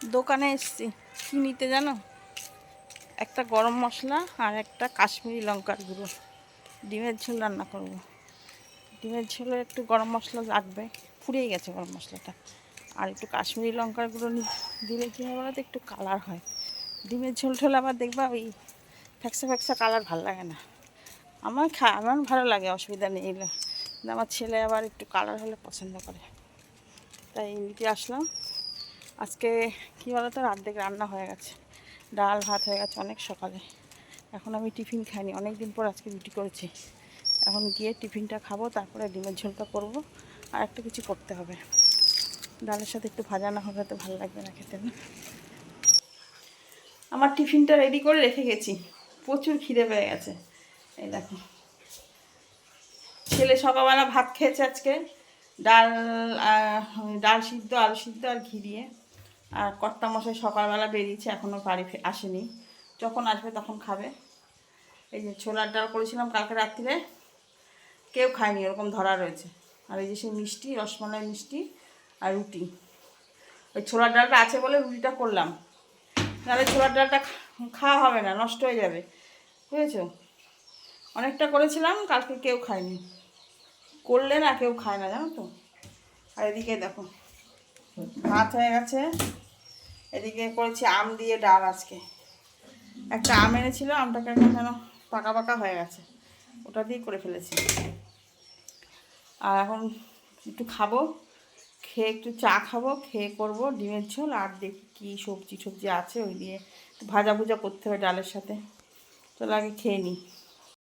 দোকানে এসছি, কি নিতে জানো? একটা গরম মশলা আর একটা কাশ্মীরি লঙ্কার গুঁড়ো। ডিমের ঝোল রান্না করব। ডিমের ঝোলে একটু গরম মশলা লাগবে, ফুরিয়ে গেছে গরম মশলাটা। আর একটু কাশ্মীরি লঙ্কার গুঁড়ো দিলে কী হয় বলো তো, একটু কালার হয়। ডিমের ঝোল ঠোল আবার দেখবা ওই ফ্যাকসা ফ্যাকসা কালার ভালো লাগে না। আমার ভালো লাগে, অসুবিধা নেই। কিন্তু আমার ছেলে আবার একটু কালার হলে পছন্দ করে, তাই নিতে আসলাম। আজকে কী বলো তো, অর্ধেক রান্না হয়ে গেছে, ডাল ভাত হয়ে গেছে অনেক সকালে। এখন আমি টিফিন খাইনি, অনেক দিন পর আজকে রুটি করেছি। এখন গিয়ে টিফিনটা খাবো, তারপরে ডিমের ঝোলটা করব। আর একটা কিছু করতে হবে, ডালের সাথে একটু ভাজা না হলে তো ভালো লাগবে না খেতে না। আমার টিফিনটা রেডি করে রেখে গেছি, প্রচুর খিদে পেয়ে গেছে। এই দেখো, ছেলে সকালবেলা ভাত খেয়েছে আজকে, ডাল ডাল সিদ্ধ, আলু সিদ্ধ আর ঘি দিয়ে। আর কর্তামশাই সকালবেলা বেরিয়েছে, এখনও বাড়ি আসেনি, যখন আসবে তখন খাবে। এই যে ছোলার ডাল করেছিলাম কালকে রাত্রিরে, কেউ খায়নি, ওরকম ধরা রয়েছে। আর এই যে সেই মিষ্টি, রসমালাই মিষ্টি আর রুটি। ওই ছোলার ডালটা আছে বলে রুটিটা করলাম, নাহলে ছোলার ডালটা খাওয়া হবে না, নষ্ট হয়ে যাবে, বুঝেছো? অনেকটা করেছিলাম, কালকে কেউ খায়নি, করলে না কেউ খায় না, জানো তো। আর এদিকে দেখো, ভাত হয়ে গেছে। এদিকে করেছি আম দিয়ে ডাল আজকে। একটা আম এনেছিল, আমটাকে এখন যেন পাকা পাকা হয়ে গেছে, ওটা দিয়ে করে ফেলেছি। আর এখন একটু খাবো, খেয়ে একটু চা খাবো, খেয়ে করবো ডিমের ঝোল। আর দেখি কী সবজি টবজি আছে, ওই দিয়ে একটু ভাজা ভুজা করতে হবে ডালের সাথে। চলো আগে খেয়ে নিই।